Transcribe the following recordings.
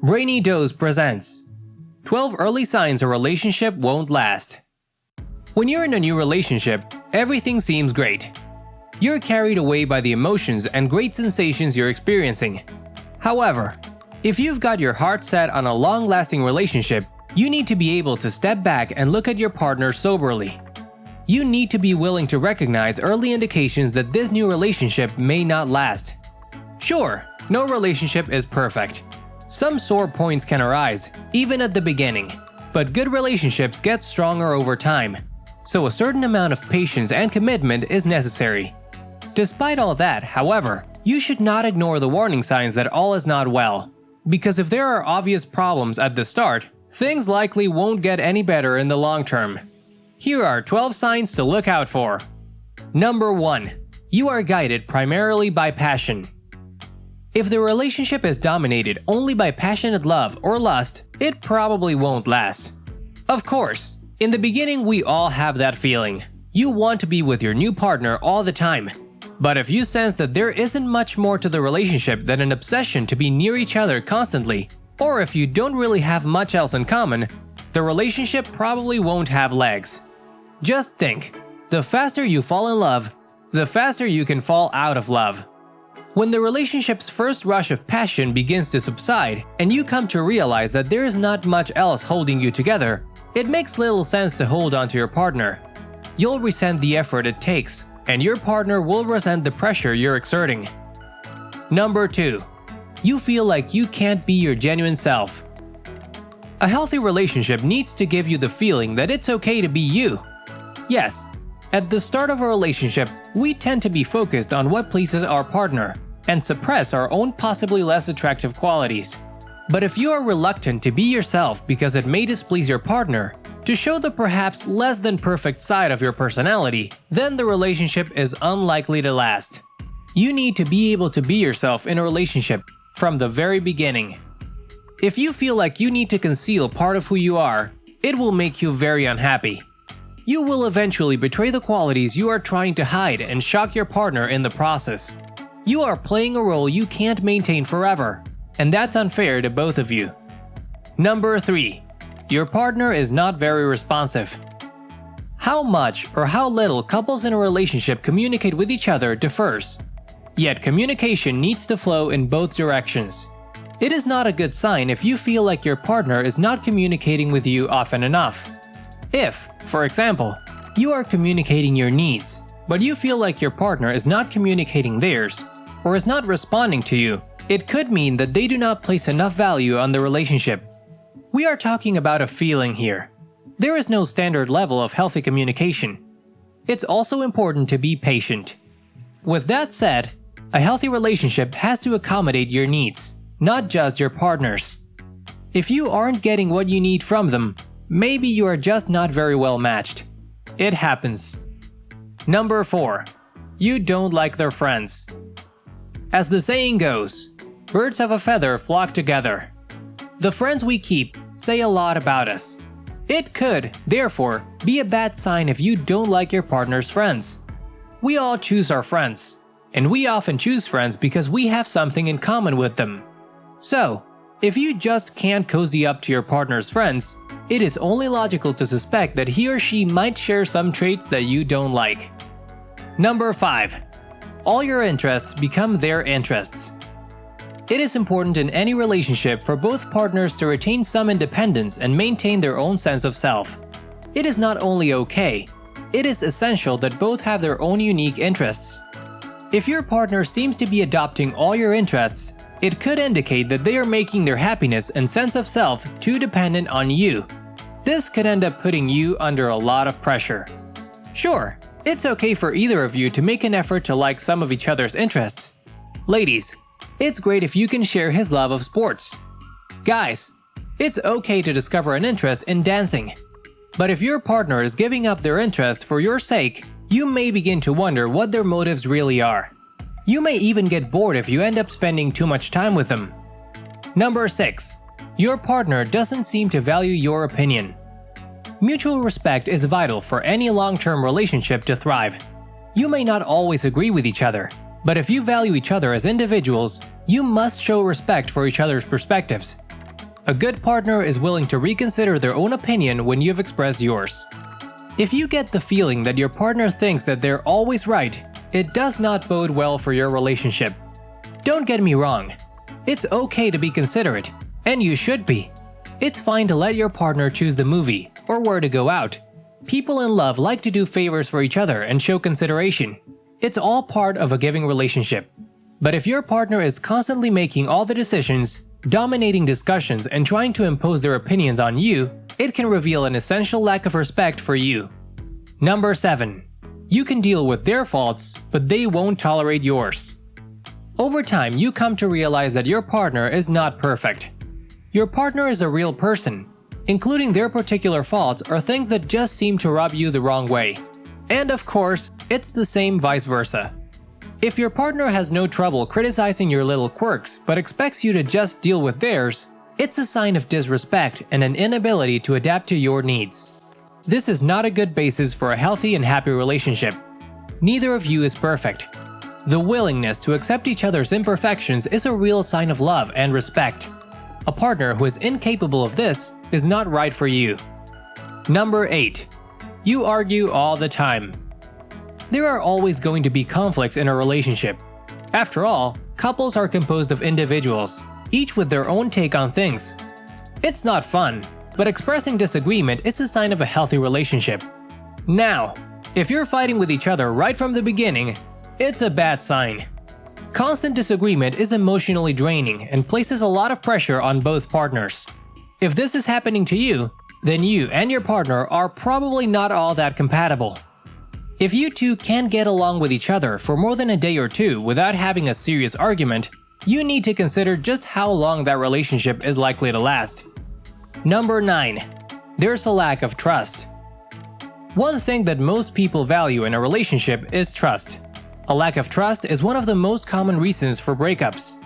BRAINY Dose presents 12 Early Signs a Relationship Won't Last. When you're in a new relationship, everything seems great. You're carried away by the emotions and great sensations you're experiencing. However, if you've got your heart set on a long-lasting relationship, you need to be able to step back and look at your partner soberly. You need to be willing to recognize early indications that this new relationship may not last. Sure, no relationship is perfect. Some sore points can arise, even at the beginning, but good relationships get stronger over time, so a certain amount of patience and commitment is necessary. Despite all that, however, you should not ignore the warning signs that all is not well, because if there are obvious problems at the start, things likely won't get any better in the long term. Here are 12 signs to look out for. Number 1. You are guided primarily by passion. If the relationship is dominated only by passionate love or lust, it probably won't last. Of course, in the beginning we all have that feeling. You want to be with your new partner all the time. But if you sense that there isn't much more to the relationship than an obsession to be near each other constantly, or if you don't really have much else in common, the relationship probably won't have legs. Just think, the faster you fall in love, the faster you can fall out of love. When the relationship's first rush of passion begins to subside and you come to realize that there is not much else holding you together, it makes little sense to hold on to your partner. You'll resent the effort it takes, and your partner will resent the pressure you're exerting. Number 2. You feel like you can't be your genuine self. A healthy relationship needs to give you the feeling that it's okay to be you. Yes, at the start of a relationship, we tend to be focused on what pleases our partner and suppress our own possibly less attractive qualities. But if you are reluctant to be yourself because it may displease your partner, to show the perhaps less than perfect side of your personality, then the relationship is unlikely to last. You need to be able to be yourself in a relationship from the very beginning. If you feel like you need to conceal part of who you are, it will make you very unhappy. You will eventually betray the qualities you are trying to hide and shock your partner in the process. You are playing a role you can't maintain forever, and that's unfair to both of you. Number 3. Your partner is not very responsive. How much or how little couples in a relationship communicate with each other differs. Yet communication needs to flow in both directions. It is not a good sign if you feel like your partner is not communicating with you often enough. If, for example, you are communicating your needs, but you feel like your partner is not communicating theirs, or is not responding to you, it could mean that they do not place enough value on the relationship. We are talking about a feeling here. There is no standard level of healthy communication. It's also important to be patient. With that said, a healthy relationship has to accommodate your needs, not just your partner's. If you aren't getting what you need from them, maybe you are just not very well matched. It happens. Number 4. You don't like their friends. As the saying goes, birds of a feather flock together. The friends we keep say a lot about us. It could, therefore, be a bad sign if you don't like your partner's friends. We all choose our friends, and we often choose friends because we have something in common with them. So, if you just can't cozy up to your partner's friends, it is only logical to suspect that he or she might share some traits that you don't like. Number 5. All your interests become their interests. It is important in any relationship for both partners to retain some independence and maintain their own sense of self. It is not only okay, it is essential that both have their own unique interests. If your partner seems to be adopting all your interests, it could indicate that they are making their happiness and sense of self too dependent on you. This could end up putting you under a lot of pressure. Sure, it's okay for either of you to make an effort to like some of each other's interests. Ladies, it's great if you can share his love of sports. Guys, it's okay to discover an interest in dancing. But if your partner is giving up their interest for your sake, you may begin to wonder what their motives really are. You may even get bored if you end up spending too much time with them. Number 6. Your partner doesn't seem to value your opinion. Mutual respect is vital for any long-term relationship to thrive. You may not always agree with each other, but if you value each other as individuals, you must show respect for each other's perspectives. A good partner is willing to reconsider their own opinion when you've expressed yours. If you get the feeling that your partner thinks that they're always right, it does not bode well for your relationship. Don't get me wrong. It's okay to be considerate, and you should be. It's fine to let your partner choose the movie or where to go out. People in love like to do favors for each other and show consideration. It's all part of a giving relationship. But if your partner is constantly making all the decisions, dominating discussions, and trying to impose their opinions on you, it can reveal an essential lack of respect for you. Number 7. You can deal with their faults, but they won't tolerate yours. Over time, you come to realize that your partner is not perfect. Your partner is a real person, including their particular faults or things that just seem to rub you the wrong way. And of course, it's the same vice versa. If your partner has no trouble criticizing your little quirks but expects you to just deal with theirs, it's a sign of disrespect and an inability to adapt to your needs. This is not a good basis for a healthy and happy relationship. Neither of you is perfect. The willingness to accept each other's imperfections is a real sign of love and respect. A partner who is incapable of this is not right for you. Number 8. You argue all the time. There are always going to be conflicts in a relationship. After all, couples are composed of individuals, each with their own take on things. It's not fun, but expressing disagreement is a sign of a healthy relationship. Now, if you're fighting with each other right from the beginning, it's a bad sign. Constant disagreement is emotionally draining and places a lot of pressure on both partners. If this is happening to you, then you and your partner are probably not all that compatible. If you two can't get along with each other for more than a day or two without having a serious argument, you need to consider just how long that relationship is likely to last. Number 9. There's a lack of trust. One thing that most people value in a relationship is trust. A lack of trust is one of the most common reasons for breakups.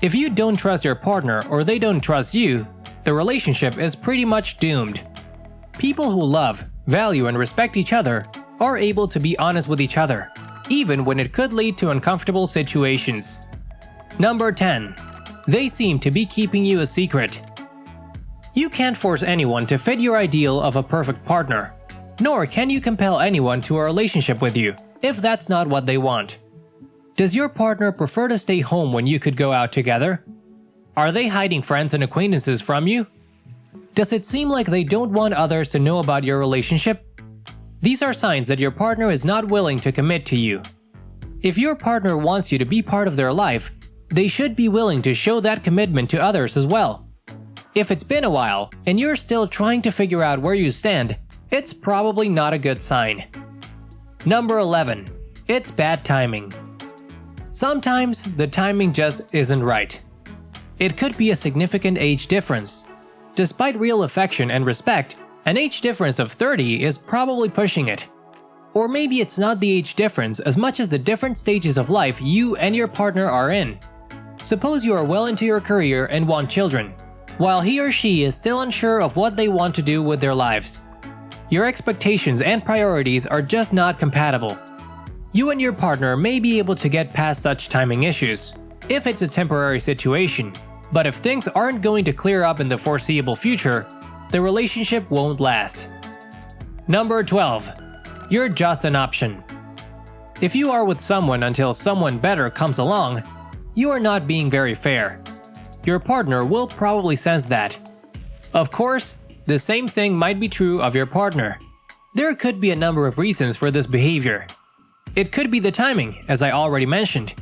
If you don't trust your partner or they don't trust you, the relationship is pretty much doomed. People who love, value, and respect each other are able to be honest with each other, even when it could lead to uncomfortable situations. Number 10. They seem to be keeping you a secret. You can't force anyone to fit your ideal of a perfect partner, nor can you compel anyone to a relationship with you if that's not what they want. Does your partner prefer to stay home when you could go out together? Are they hiding friends and acquaintances from you? Does it seem like they don't want others to know about your relationship? These are signs that your partner is not willing to commit to you. If your partner wants you to be part of their life, they should be willing to show that commitment to others as well. If it's been a while and you're still trying to figure out where you stand, it's probably not a good sign. Number 11. It's bad timing. Sometimes the timing just isn't right. It could be a significant age difference. Despite real affection and respect, an age difference of 30 is probably pushing it. Or maybe it's not the age difference as much as the different stages of life you and your partner are in. Suppose you are well into your career and want children, while he or she is still unsure of what they want to do with their lives. Your expectations and priorities are just not compatible. You and your partner may be able to get past such timing issues, if it's a temporary situation, but if things aren't going to clear up in the foreseeable future, the relationship won't last. Number 12. You're just an option. If you are with someone until someone better comes along, you are not being very fair. Your partner will probably sense that. Of course, the same thing might be true of your partner. There could be a number of reasons for this behavior. It could be the timing, as I already mentioned,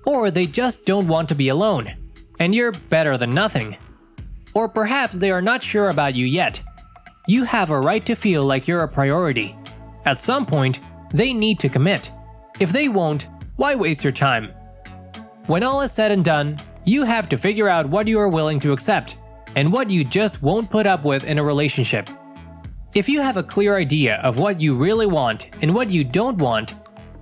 or they just don't want to be alone, and you're better than nothing. Or perhaps they are not sure about you yet. You have a right to feel like you're a priority. At some point, they need to commit. If they won't, why waste your time? When all is said and done, you have to figure out what you are willing to accept, and what you just won't put up with in a relationship. If you have a clear idea of what you really want and what you don't want,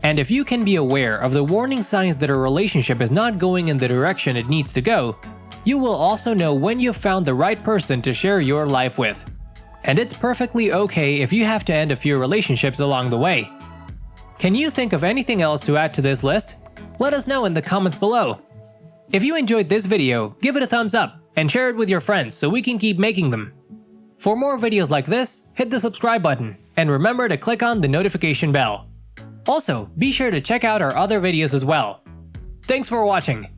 and if you can be aware of the warning signs that a relationship is not going in the direction it needs to go, you will also know when you've found the right person to share your life with. And it's perfectly okay if you have to end a few relationships along the way. Can you think of anything else to add to this list? Let us know in the comments below. If you enjoyed this video, give it a thumbs up. and share it with your friends so we can keep making them. For more videos like this, hit the subscribe button and remember to click on the notification bell. Also, be sure to check out our other videos as well. Thanks for watching.